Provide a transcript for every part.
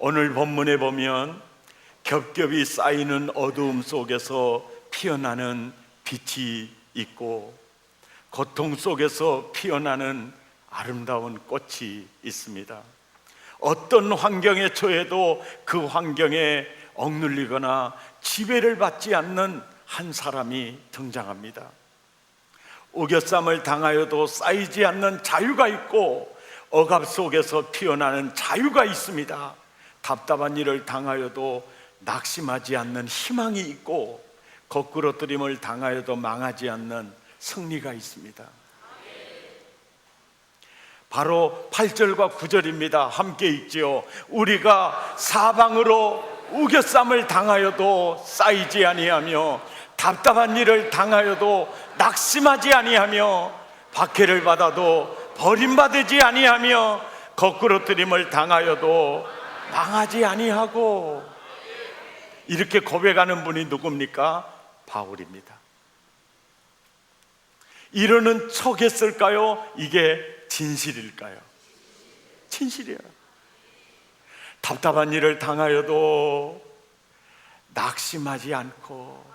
오늘 본문에 보면 겹겹이 쌓이는 어두움 속에서 피어나는 빛이 있고 고통 속에서 피어나는 아름다운 꽃이 있습니다. 어떤 환경에 처해도 그 환경에 억눌리거나 지배를 받지 않는 한 사람이 등장합니다. 우겨쌈을 당하여도 쌓이지 않는 자유가 있고 억압 속에서 피어나는 자유가 있습니다. 답답한 일을 당하여도 낙심하지 않는 희망이 있고 거꾸러뜨림을 당하여도 망하지 않는 승리가 있습니다. 바로 8절과 9절입니다. 함께 읽지요. 우리가 사방으로 우겨쌈을 당하여도 쌓이지 아니하며 답답한 일을 당하여도 낙심하지 아니하며 박해를 받아도 버림받지 아니하며 거꾸러뜨림을 당하여도 망하지 아니하고, 이렇게 고백하는 분이 누굽니까? 바울입니다. 이러는 척했을까요? 이게 진실일까요? 진실이에요. 답답한 일을 당하여도 낙심하지 않고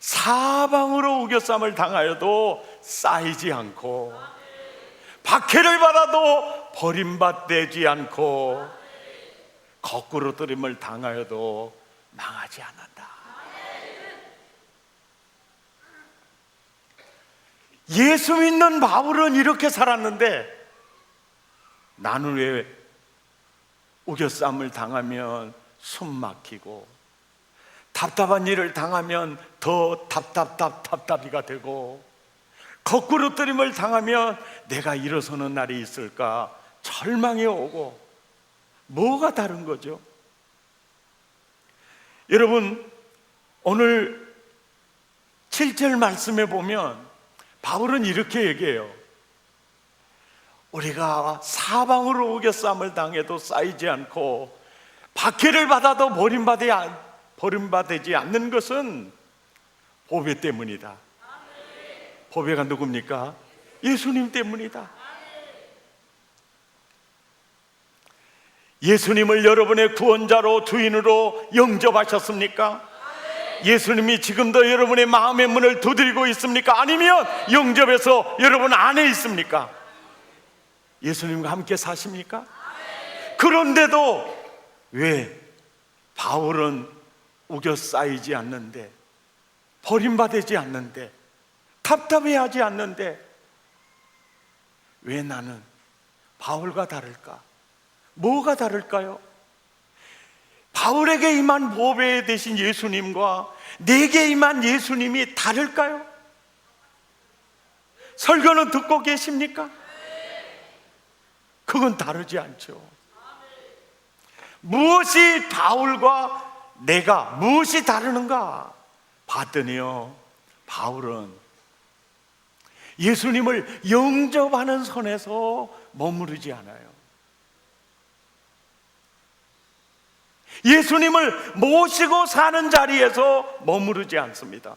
사방으로 우겨쌈을 당하여도 쌓이지 않고 박해를 받아도 버림받지 않고 거꾸로뜨림을 당하여도 망하지 않는다. 예수 믿는 바울은 이렇게 살았는데 나는 왜 우겨쌈을 당하면 숨 막히고 답답한 일을 당하면 더 답답이가 되고 거꾸로뜨림을 당하면 내가 일어서는 날이 있을까 절망이 오고, 뭐가 다른 거죠? 여러분, 오늘 7절 말씀에 보면 바울은 이렇게 얘기해요. 우리가 사방으로 우겨쌈을 당해도 쌓이지 않고 박해를 받아도 버림받지 않는 것은 보배 때문이다. 보배가 누굽니까? 예수님 때문이다. 예수님을 여러분의 구원자로 주인으로 영접하셨습니까? 예수님이 지금도 여러분의 마음의 문을 두드리고 있습니까? 아니면 영접해서 여러분 안에 있습니까? 예수님과 함께 사십니까? 그런데도 왜 바울은 우겨 쌓이지 않는데, 버림받지 않는데, 답답해하지 않는데 왜 나는 바울과 다를까? 뭐가 다를까요? 바울에게 임한 보배 되신 예수님과 내게 임한 예수님이 다를까요? 설교는 듣고 계십니까? 그건 다르지 않죠. 무엇이 바울과 내가 무엇이 다르는가 봤더니요, 바울은 예수님을 영접하는 선에서 머무르지 않아요. 예수님을 모시고 사는 자리에서 머무르지 않습니다.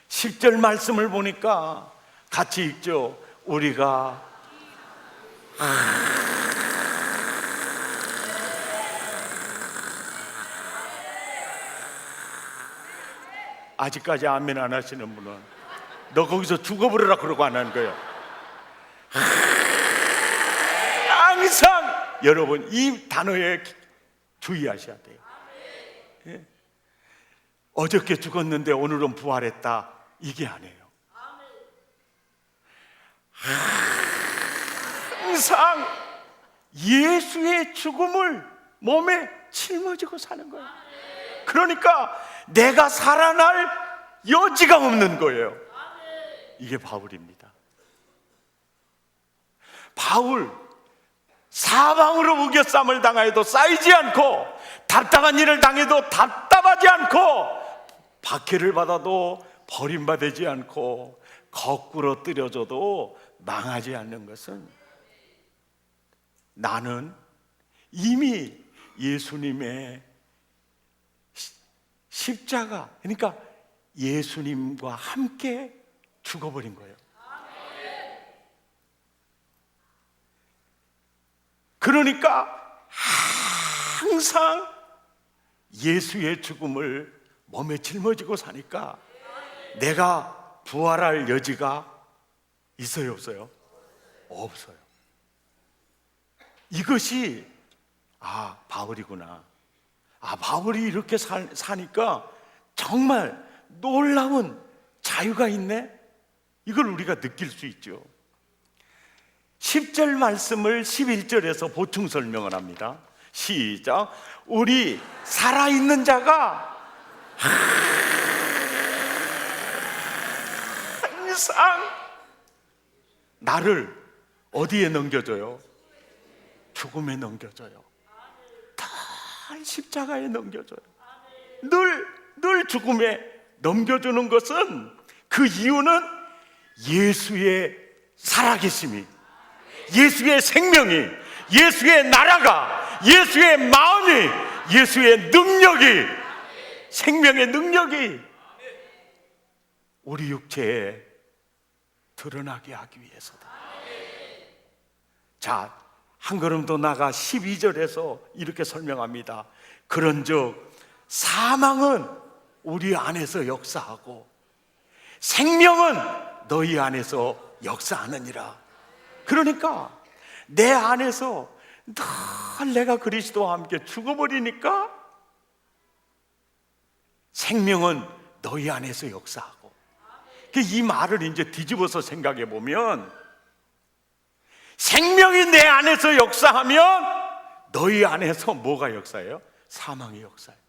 10절 말씀을 보니까 같이 읽죠. 우리가 아직까지 아멘 안 하시는 분은 너 거기서 죽어버려라 그러고 안 하는 거예요. 항상 여러분 이 단어에 주의하셔야 돼요. 예? 어저께 죽었는데 오늘은 부활했다, 이게 아니에요. 항상 예수의 죽음을 몸에 짊어지고 사는 거예요. 그러니까 내가 살아날 여지가 없는 거예요. 이게 바울입니다. 바울, 사방으로 우겨쌈을 당하여도 쌓이지 않고 답답한 일을 당해도 답답하지 않고 박해를 받아도 버림받지 않고 거꾸로 뜨려져도 망하지 않는 것은, 나는 이미 예수님의 십자가, 그러니까 예수님과 함께 죽어버린 거예요. 그러니까 항상 예수의 죽음을 몸에 짊어지고 사니까 내가 부활할 여지가 있어요, 없어요? 없어요. 이것이 바울이구나. 바울이 이렇게 사니까 정말 놀라운 자유가 있네. 이걸 우리가 느낄 수 있죠. 10절 말씀을 11절에서 보충 설명을 합니다. 시작. 우리 살아있는 자가 항상 나를 어디에 넘겨줘요? 죽음에 넘겨줘요. 늘 십자가에 넘겨줘요. 늘 죽음에 넘겨주는 것은, 그 이유는 예수의 살아계심이, 예수의 생명이, 예수의 나라가, 예수의 마음이, 예수의 능력이, 생명의 능력이 우리 육체에 드러나게 하기 위해서다. 자, 한 걸음 더 나가 12절에서 이렇게 설명합니다. 그런즉 사망은 우리 안에서 역사하고 생명은 너희 안에서 역사하느니라. 그러니까 내 안에서 늘 내가 그리스도와 함께 죽어버리니까 생명은 너희 안에서 역사하고, 이 말을 이제 뒤집어서 생각해 보면, 생명이 내 안에서 역사하면 너희 안에서 뭐가 역사해요? 사망이 역사해요.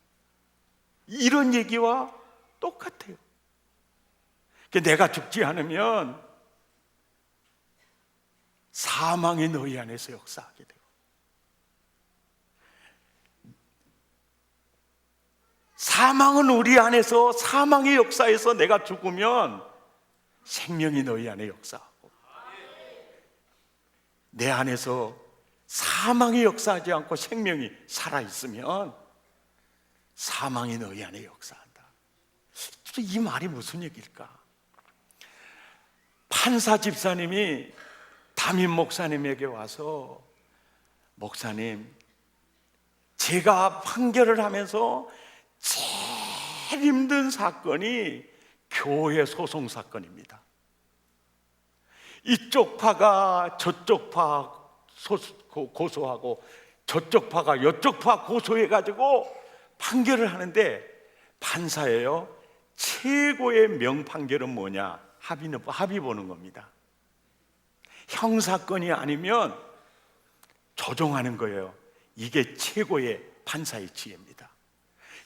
이런 얘기와 똑같아요. 내가 죽지 않으면 사망이 너희 안에서 역사하게 돼요. 사망은 우리 안에서, 사망의 역사에서 내가 죽으면 생명이 너희 안에 역사하고, 내 안에서 사망이 역사하지 않고 생명이 살아있으면 사망이 너희 안에 역사한다. 이 말이 무슨 얘기일까? 판사 집사님이 담임 목사님에게 와서, 목사님, 제가 판결을 하면서 제일 힘든 사건이 교회 소송 사건입니다. 이쪽 파가 저쪽 파 고소하고 저쪽 파가 이쪽 파 고소해가지고 판결을 하는데, 판사예요. 최고의 명판결은 뭐냐? 합의 보는 겁니다. 형사건이 아니면 조정하는 거예요. 이게 최고의 판사의 지혜입니다.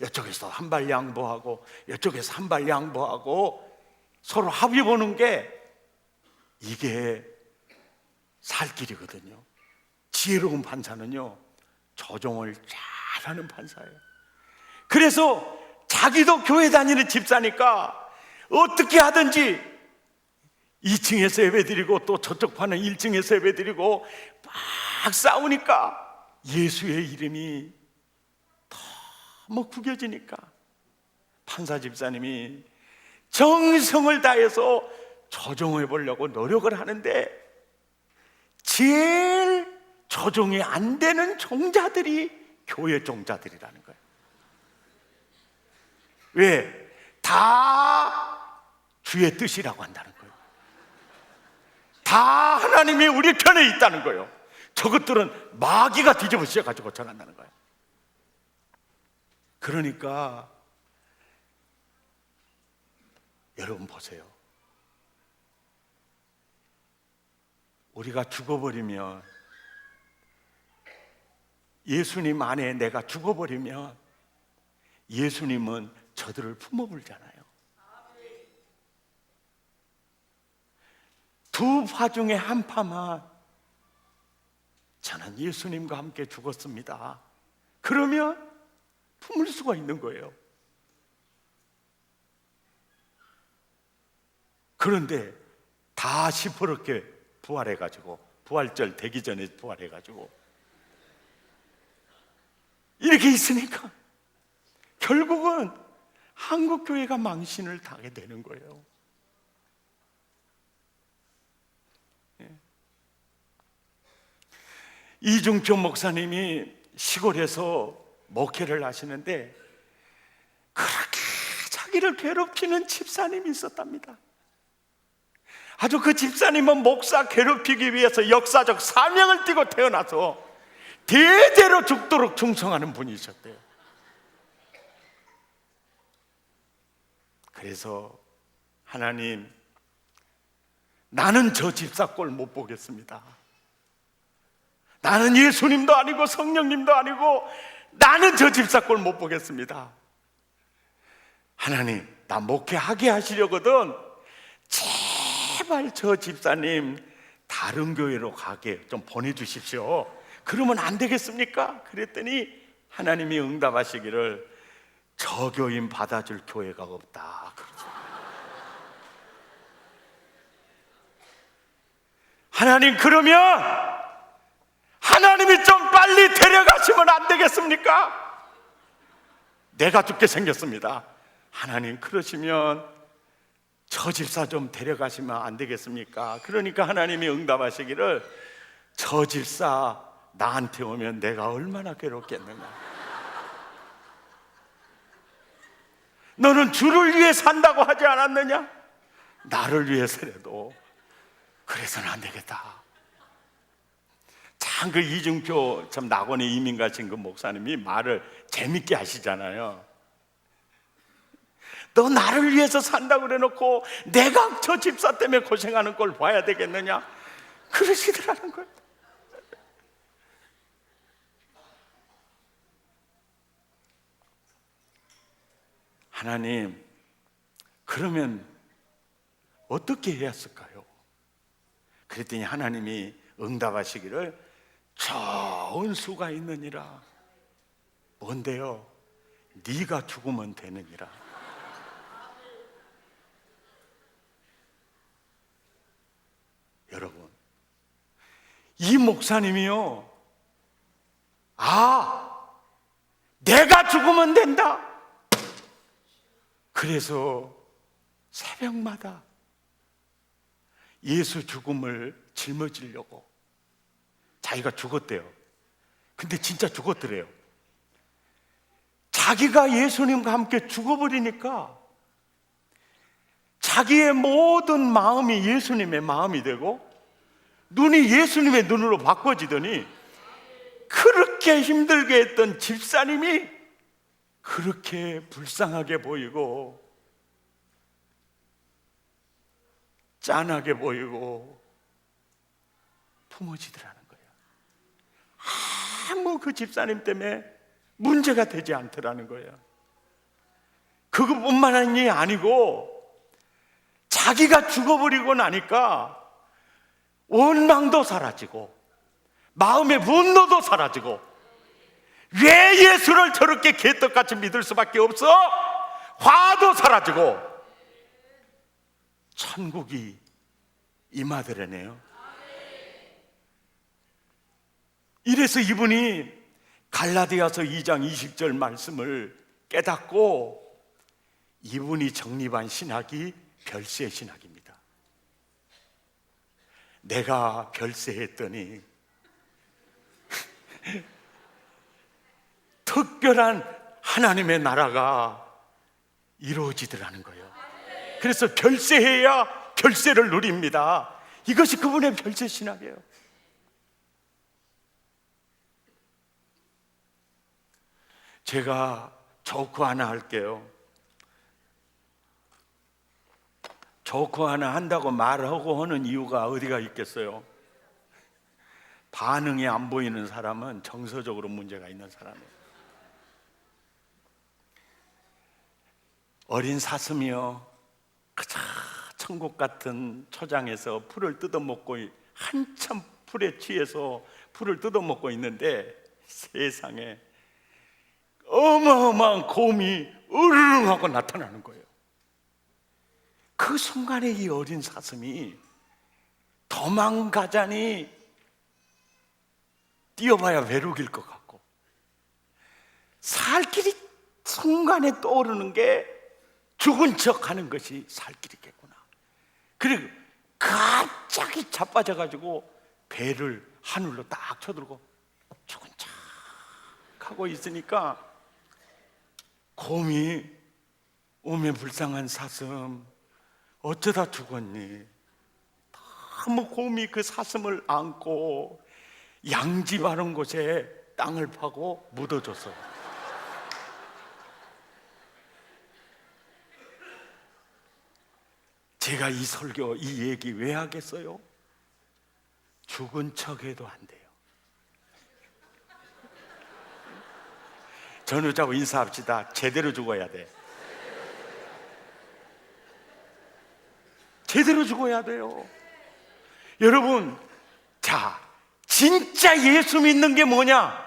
이쪽에서 한 발 양보하고 이쪽에서 한 발 양보하고 서로 합의 보는 게, 이게 살 길이거든요. 지혜로운 판사는요, 조정을 잘하는 판사예요. 그래서 자기도 교회 다니는 집사니까 어떻게 하든지 2층에서 예배드리고 또 저쪽 파는 1층에서 예배드리고 막 싸우니까 예수의 이름이 너무 구겨지니까 판사 집사님이 정성을 다해서 조정해 보려고 노력을 하는데, 제일 조정이 안 되는 종자들이 교회 종자들이라는 거예요. 왜? 다 주의 뜻이라고 한다는 거예요. 다 하나님이 우리 편에 있다는 거예요. 저것들은 마귀가 뒤집어 씌워가지고 전한다는 거예요. 그러니까 여러분 보세요. 우리가 죽어버리면, 예수님 안에 내가 죽어버리면 예수님은 저들을 품어불잖아요. 두 파 중에 한 파만 저는 예수님과 함께 죽었습니다, 그러면 품을 수가 있는 거예요. 그런데 다 시퍼렇게 부활해가지고, 부활절 되기 전에 부활해가지고 이렇게 있으니까 결국은 한국교회가 망신을 당하게 되는 거예요. 이중표 목사님이 시골에서 목회를 하시는데 그렇게 자기를 괴롭히는 집사님이 있었답니다. 아주 그 집사님은 목사 괴롭히기 위해서 역사적 사명을 띠고 태어나서 대대로 죽도록 충성하는 분이셨대요. 그래서 하나님, 나는 저 집사 꼴 못 보겠습니다. 나는 예수님도 아니고 성령님도 아니고 나는 저 집사 꼴 못 보겠습니다. 하나님, 나 목회하게 하시려거든 제발 저 집사님 다른 교회로 가게 좀 보내주십시오. 그러면 안 되겠습니까? 그랬더니 하나님이 응답하시기를 저 교인 받아줄 교회가 없다 그러죠. 하나님, 그러면 하나님이 좀 빨리 데려가시면 안 되겠습니까? 내가 죽게 생겼습니다. 하나님, 그러시면 저 집사 좀 데려가시면 안 되겠습니까? 그러니까 하나님이 응답하시기를 저 집사 나한테 오면 내가 얼마나 괴롭겠느냐. 너는 주를 위해 산다고 하지 않았느냐? 나를 위해서라도 그래서는 안 되겠다. 참 그 이중표 참 낙원에 이민 가신 그 목사님이 말을 재밌게 하시잖아요. 너 나를 위해서 산다고 그래놓고 내가 저 집사 때문에 고생하는 걸 봐야 되겠느냐? 그러시더라는 거예요. 하나님, 그러면 어떻게 해야 했을까요? 그랬더니 하나님이 응답하시기를 좋은 수가 있느니라. 뭔데요? 네가 죽으면 되느니라. 여러분, 이 목사님이요, 내가 죽으면 된다. 그래서 새벽마다 예수 죽음을 짊어지려고 자기가 죽었대요. 근데 진짜 죽었더래요. 자기가 예수님과 함께 죽어버리니까 자기의 모든 마음이 예수님의 마음이 되고 눈이 예수님의 눈으로 바꿔지더니 그렇게 힘들게 했던 집사님이 그렇게 불쌍하게 보이고 짠하게 보이고 품어지더라는 거예요. 아무 그 집사님 때문에 문제가 되지 않더라는 거예요. 그것뿐만이 아니고 자기가 죽어버리고 나니까 원망도 사라지고 마음의 분노도 사라지고 왜 예수를 저렇게 개떡같이 믿을 수밖에 없어? 화도 사라지고 천국이 임하더라네요. 이래서 이분이 갈라디아서 2장 20절 말씀을 깨닫고 이분이 정립한 신학이 별세 신학입니다. 내가 별세했더니 특별한 하나님의 나라가 이루어지더라는 거예요. 그래서 별세해야 별세를 누립니다. 이것이 그분의 별세 신학이에요. 제가 조크 하나 할게요. 조크 하나 한다고 말하고 하는 이유가 어디가 있겠어요? 반응이 안 보이는 사람은 정서적으로 문제가 있는 사람이에요. 어린 사슴이요, 그저 천국 같은 초장에서 풀을 뜯어먹고 한참 풀에 취해서 풀을 뜯어먹고 있는데 세상에 어마어마한 곰이 으르릉 하고 나타나는 거예요. 그 순간에 이 어린 사슴이 도망가자니 뛰어봐야 배룩일 것 같고 살 길이 순간에 떠오르는 게 죽은 척 하는 것이 살 길이겠구나. 그리고 갑자기 자빠져가지고 배를 하늘로 딱 쳐들고 하고 있으니까 곰이 오매 불쌍한 사슴 어쩌다 죽었니? 너무 곰이 그 사슴을 안고 양지 바른 곳에 땅을 파고 묻어줬어요. 제가 이 설교, 이 얘기 왜 하겠어요? 죽은 척해도 안 돼요. 전우자고 인사합시다. 제대로 죽어야 돼. 제대로 죽어야 돼요. 여러분, 자, 진짜 예수 믿는 게 뭐냐?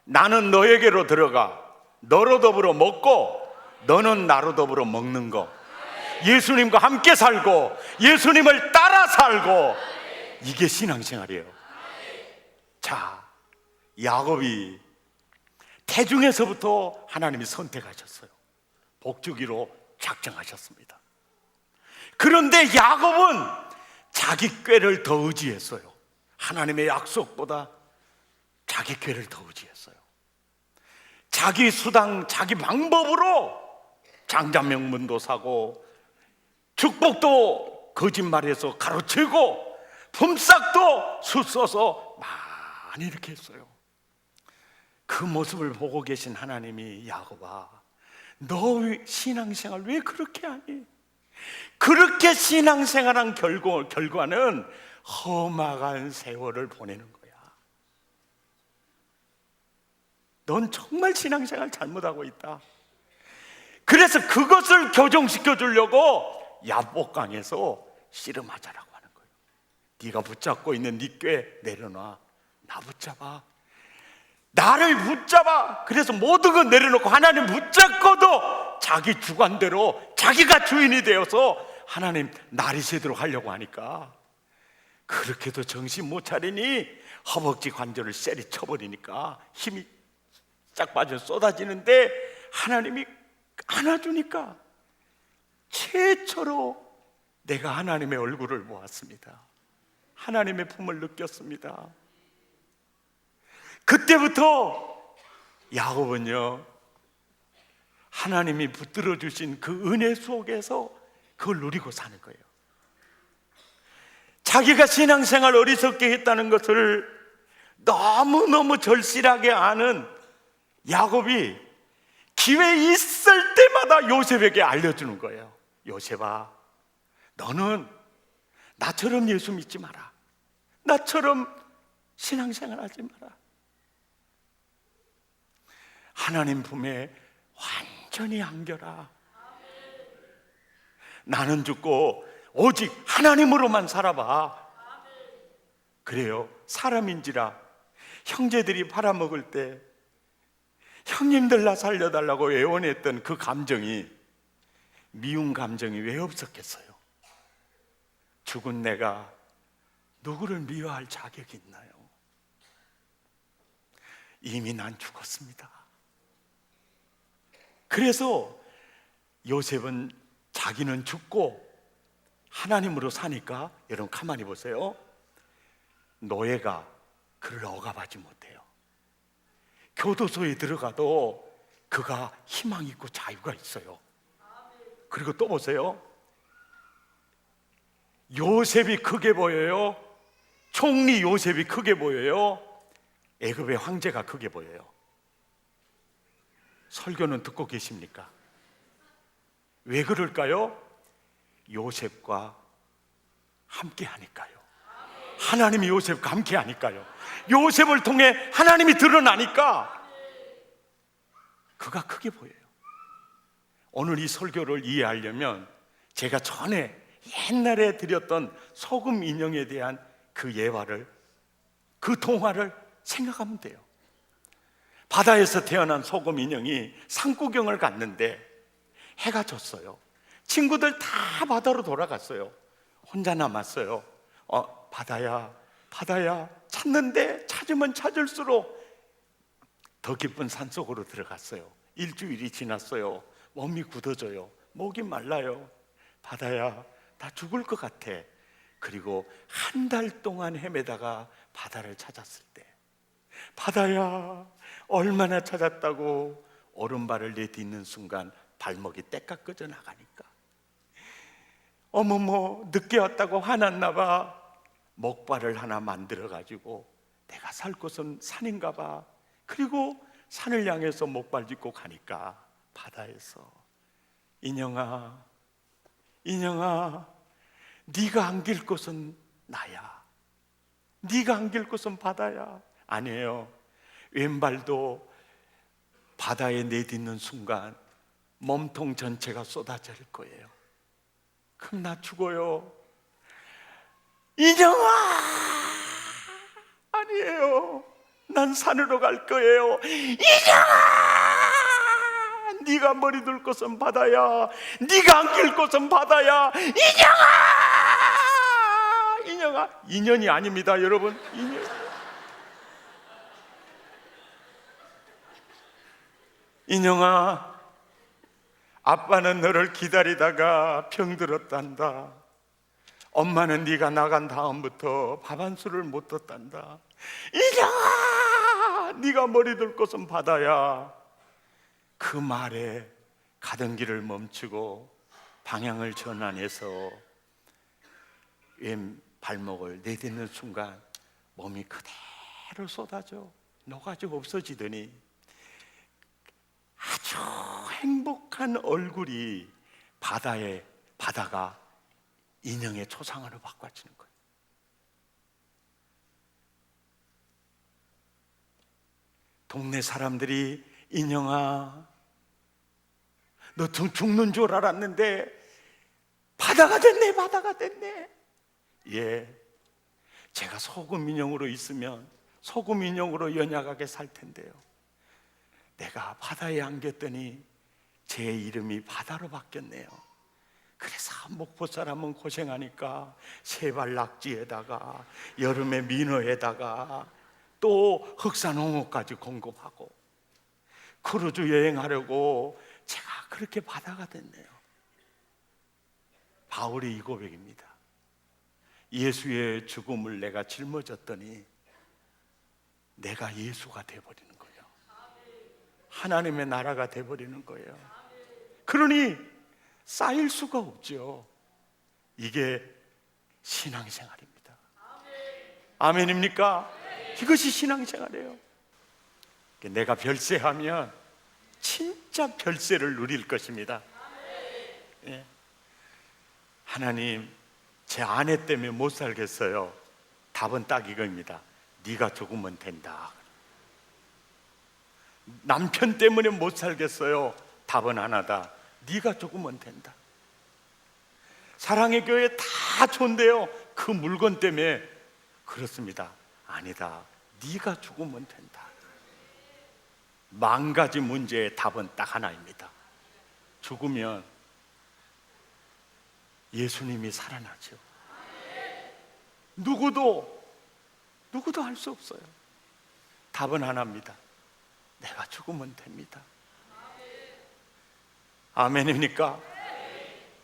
나는 너에게로 들어가 너로 더불어 먹고 너는 나로 더불어 먹는 거, 예수님과 함께 살고 예수님을 따라 살고, 이게 신앙생활이에요. 자, 야곱이 태중에서부터 하나님이 선택하셨어요. 복주기로 작정하셨습니다. 그런데 야곱은 자기 꾀를 더 의지했어요. 하나님의 약속보다 자기 꾀를 더 의지했어요. 자기 수당, 자기 방법으로 장자명분도 사고 축복도 거짓말해서 가로채고 품삯도 수 써서 많이 이렇게 했어요. 그 모습을 보고 계신 하나님이 야곱아, 너 신앙생활 왜 그렇게 하니? 그렇게 신앙생활한 결과는 험악한 세월을 보내는 거야. 넌 정말 신앙생활 잘못하고 있다. 그래서 그것을 교정시켜 주려고 야복강에서 씨름하자라고 하는 거예요. 네가 붙잡고 있는 네 꾀 내려놔. 나 붙잡아. 나를 붙잡아. 그래서 모든 걸 내려놓고 하나님 붙잡고도 자기 주관대로 자기가 주인이 되어서 하나님 날이 새도록 하려고 하니까, 그렇게도 정신 못 차리니 허벅지 관절을 쎄리 쳐버리니까 힘이 쫙 빠져 쏟아지는데 하나님이 안아주니까 최초로 내가 하나님의 얼굴을 보았습니다. 하나님의 품을 느꼈습니다. 그때부터 야곱은요, 하나님이 붙들어 주신 그 은혜 속에서 그걸 누리고 사는 거예요. 자기가 신앙생활 어리석게 했다는 것을 너무너무 절실하게 아는 야곱이 기회 있을 때마다 요셉에게 알려주는 거예요. 요셉아, 너는 나처럼 예수 믿지 마라. 나처럼 신앙생활 하지 마라. 하나님 품에 완전히 안겨라. 나는 죽고 오직 하나님으로만 살아봐. 그래요. 사람인지라 형제들이 팔아먹을 때 형님들 나 살려달라고 애원했던 그 감정이, 미운 감정이 왜 없었겠어요? 죽은 내가 누구를 미워할 자격이 있나요? 이미 난 죽었습니다. 그래서 요셉은 자기는 죽고 하나님으로 사니까, 여러분 가만히 보세요. 노예가 그를 억압하지 못해요. 교도소에 들어가도 그가 희망 있고 자유가 있어요. 그리고 또 보세요. 요셉이 크게 보여요? 총리 요셉이 크게 보여요? 애굽의 황제가 크게 보여요? 설교는 듣고 계십니까? 왜 그럴까요? 요셉과 함께 하니까요. 하나님이 요셉과 함께 하니까요. 요셉을 통해 하나님이 드러나니까 그가 크게 보여요. 오늘 이 설교를 이해하려면 제가 전에 옛날에 드렸던 소금 인형에 대한 그 예화를, 그 동화를 생각하면 돼요. 바다에서 태어난 소금 인형이 산구경을 갔는데 해가 졌어요. 친구들 다 바다로 돌아갔어요. 혼자 남았어요. 바다야, 바다야. 찾는데 찾으면 찾을수록 더 깊은 산속으로 들어갔어요. 일주일이 지났어요. 몸이 굳어져요. 목이 말라요. 바다야, 나 죽을 것 같아. 그리고 한 달 동안 헤매다가 바다를 찾았을 때, 바다야, 얼마나 찾았다고 오른발을 내딛는 순간 발목이 떼깍 꺼져 나가니까 어머머 늦게 왔다고 화났나 봐. 목발을 하나 만들어 가지고 내가 살 곳은 산인가 봐. 그리고 산을 향해서 목발 짚고 가니까 바다에서 인형아, 인형아, 네가 안길 곳은 나야. 네가 안길 곳은 바다야. 아니에요. 왼발도 바다에 내딛는 순간 몸통 전체가 쏟아질 거예요. 그럼 나 죽어요. 인형아, 아니에요. 난 산으로 갈 거예요. 인형아, 네가 머리 둘 곳은 바다야. 네가 안길 곳은 바다야. 인형아, 인형아. 인연이 아닙니다, 여러분. 인형아, 아빠는 너를 기다리다가 병들었단다. 엄마는 네가 나간 다음부터 밥 한 술을 못 떴단다. 인형아, 네가 머리 둘 곳은 바다야. 그 말에 가던 길을 멈추고 방향을 전환해서 왼 발목을 내딛는 순간 몸이 그대로 쏟아져 녹아지고 없어지더니 아주 행복한 얼굴이 바다가 인형의 초상화로 바꿔지는 거예요. 동네 사람들이 인형아, 너 죽는 줄 알았는데 바다가 됐네, 바다가 됐네. 예, 제가 소금 인형으로 있으면 소금 인형으로 연약하게 살 텐데요, 내가 바다에 안겼더니 제 이름이 바다로 바뀌었네요. 그래서 목포 사람은 고생하니까 세발 낙지에다가 여름에 민어에다가 또 흑산홍어까지 공급하고 크루즈 여행하려고 제가 그렇게 바다가 됐네요. 바울의 이 고백입니다. 예수의 죽음을 내가 짊어졌더니 내가 예수가 돼버리는 거예요. 하나님의 나라가 돼버리는 거예요. 그러니 쌓일 수가 없죠. 이게 신앙생활입니다. 아멘입니까? 이것이 신앙생활이에요. 내가 별세하면 진짜 별세를 누릴 것입니다. 예. 하나님, 제 아내 때문에 못 살겠어요. 답은 딱 이겁니다. 네가 죽으면 된다. 남편 때문에 못 살겠어요. 답은 하나다. 네가 죽으면 된다. 사랑의 교회 다 좋은데요, 그 물건 때문에 그렇습니다. 아니다. 네가 죽으면 된다. 만 가지 문제의 답은 딱 하나입니다. 죽으면 예수님이 살아나죠. 누구도 할 수 없어요. 답은 하나입니다. 내가 죽으면 됩니다. 아멘입니까?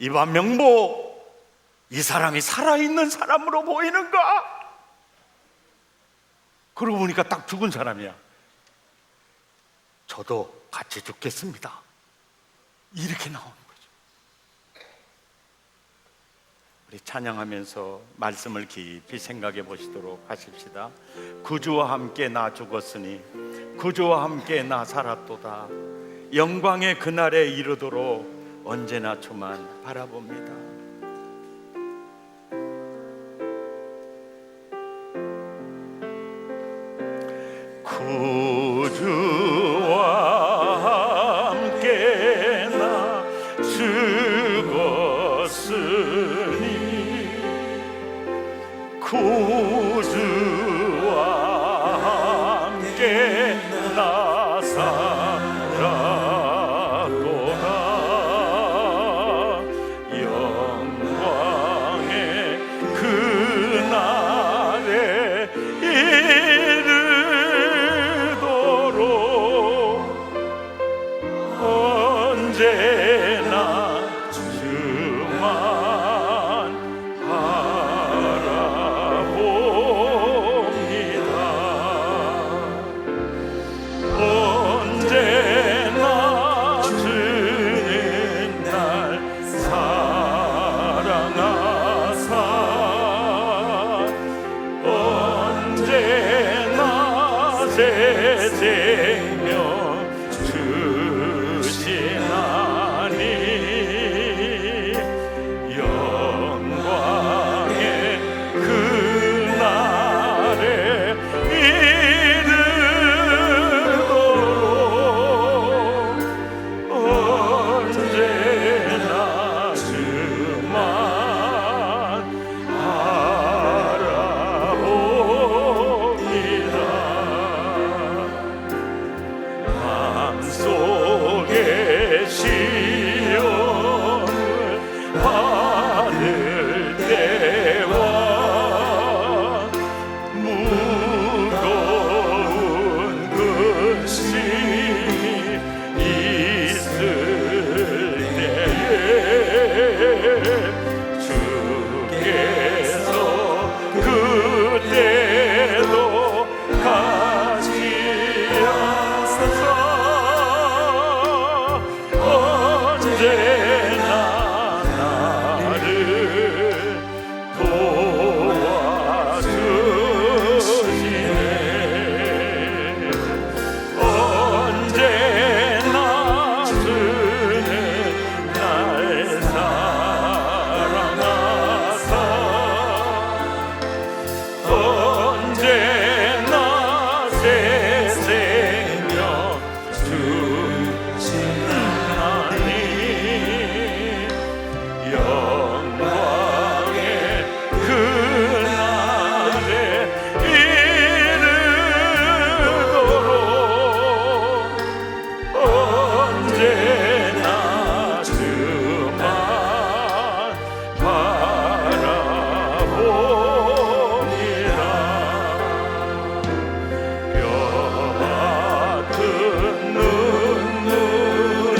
이반 명보, 이 사람이 살아있는 사람으로 보이는가? 그러고 보니까 딱 죽은 사람이야. 저도 같이 죽겠습니다. 이렇게 나오는 거죠. 우리 찬양하면서 말씀을 깊이 생각해 보시도록 하십시다. 구주와 함께 나 죽었으니 구주와 함께 나 살았도다. 영광의 그날에 이르도록 언제나 주만 바라봅니다. 구주와 함께 나 죽었으니 구주와 함께 나 살았도다. 영광의 그날에 언제나 주만 바라봅니다. 새 생명 주시나니 영광의 그날에 이르도록 언제나 주만 마음속에 시험을 받을 때와 무거운 근심이 있을 때에 주께서 그때도 같이 하소서. 언제나 나를 도와주시네. 언제나 주는 날 사랑하사 언제나 새 생명 주시나니 영광의 그날에 이르도록 언제나 주만 바라보리라. 뼈같은 눈물을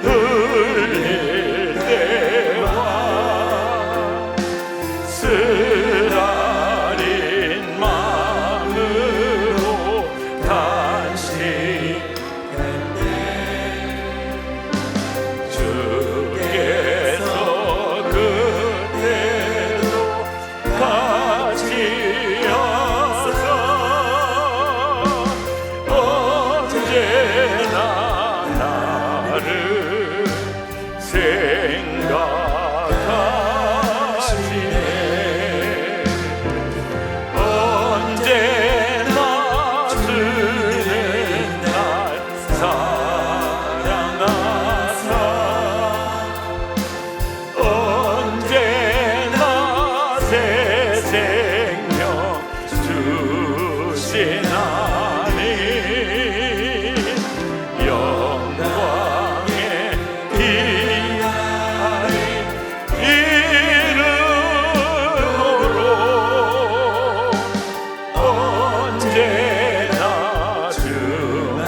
흘릴 때와 쓰라린 마음으로 단식할 때 주께서 그때도 같이 하사 언제나 나를 생각하시네. 언제나 주는 날 사랑하사 언제나 새 생명 주시나니 영광의 기한이 이르도록 언제나 주만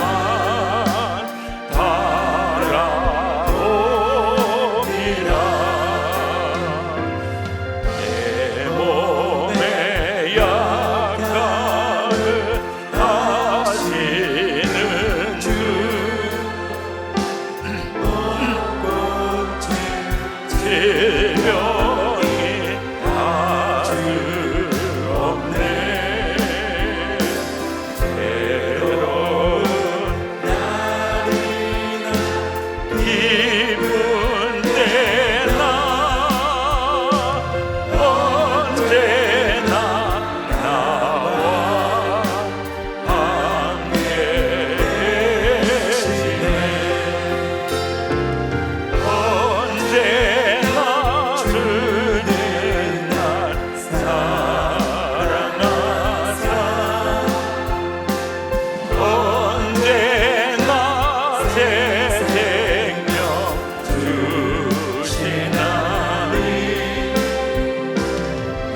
바라보리라. 내 몸에 약함을 아시는 주 질병이 아주 없네. 새로운 날이나 기쁜 때나 언제나 나와 함께 계시네. 언제나 주는 날 사랑하사 언제나 새 생명 주시나니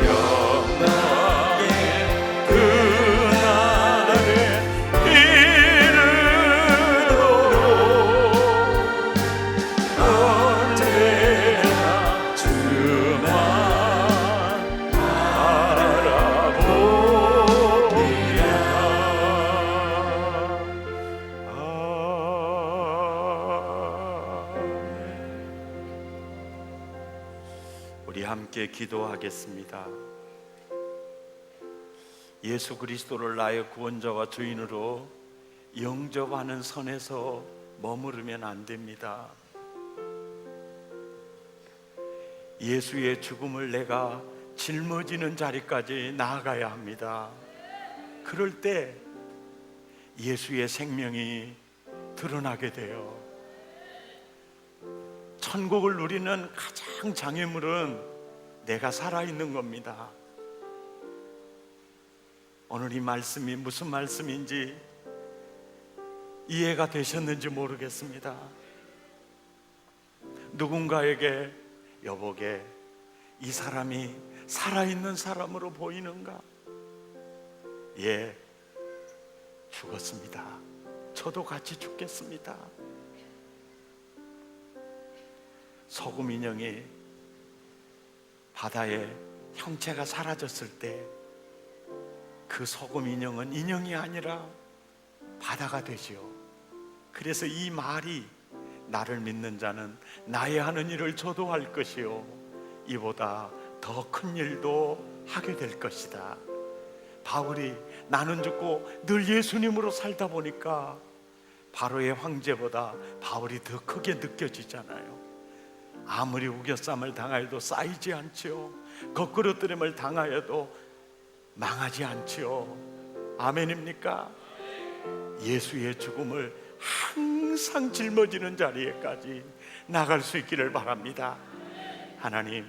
영광의 그날에 이르도록 언제나 주만 바라보리라. 우리 함께 기도하겠습니다. 예수 그리스도를 나의 구원자와 주인으로 영접하는 선에서 머무르면 안 됩니다. 예수의 죽음을 내가 짊어지는 자리까지 나아가야 합니다. 그럴 때 예수의 생명이 드러나게 돼요. 천국을 누리는 가장 장애물은 내가 살아있는 겁니다. 오늘 이 말씀이 무슨 말씀인지 이해가 되셨는지 모르겠습니다. 누군가에게 여보게 이 사람이 살아있는 사람으로 보이는가? 예, 죽었습니다. 저도 같이 죽겠습니다. 소금 인형이 바다에 형체가 사라졌을 때 그 소금 인형은 인형이 아니라 바다가 되지요. 그래서 이 말이 나를 믿는 자는 나의 하는 일을 저도 할 것이요 이보다 더 큰 일도 하게 될 것이다. 바울이 나는 죽고 늘 예수님으로 살다 보니까 바로의 황제보다 바울이 더 크게 느껴지잖아요. 아무리 우겨쌈을 당하여도 쌓이지 않지요. 거꾸로뜨림을 당하여도 망하지 않지요. 아멘입니까? 예수의 죽음을 항상 짊어지는 자리에까지 나갈 수 있기를 바랍니다. 하나님,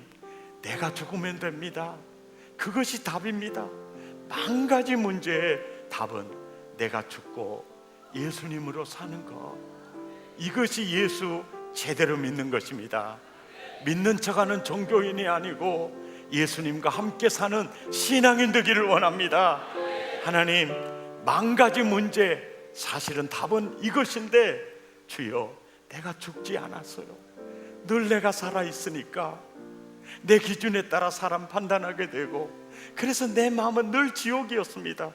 내가 죽으면 됩니다. 그것이 답입니다. 만 가지 문제의 답은 내가 죽고 예수님으로 사는 것, 이것이 예수 제대로 믿는 것입니다. 믿는 척하는 종교인이 아니고 예수님과 함께 사는 신앙인 되기를 원합니다. 하나님, 만 가지 문제, 사실은 답은 이것인데 주여, 내가 죽지 않았어요. 늘 내가 살아있으니까 내 기준에 따라 사람 판단하게 되고, 그래서 내 마음은 늘 지옥이었습니다.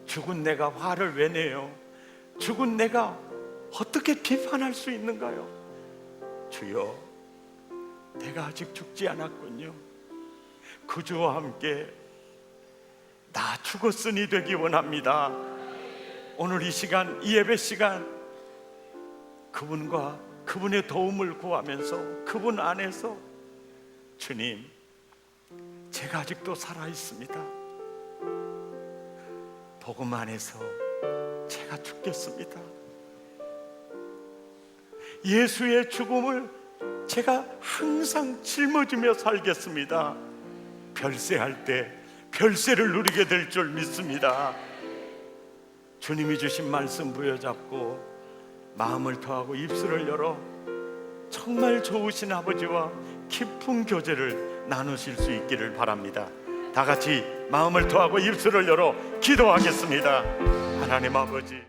죽은 내가 화를 왜 내요? 죽은 내가 어떻게 비판할 수 있는가요? 주여, 내가 아직 죽지 않았군요. 구주와 함께 나 죽었으니 되기 원합니다. 오늘 이 시간, 이 예배 시간 그분과 그분의 도움을 구하면서 그분 안에서 주님, 제가 아직도 살아있습니다. 복음 안에서 제가 죽겠습니다. 예수의 죽음을 제가 항상 짊어지며 살겠습니다. 별세할 때 별세를 누리게 될 줄 믿습니다. 주님이 주신 말씀 부여잡고 마음을 토하고 입술을 열어 정말 좋으신 아버지와 깊은 교제를 나누실 수 있기를 바랍니다. 다 같이 마음을 토하고 입술을 열어 기도하겠습니다. 하나님 아버지,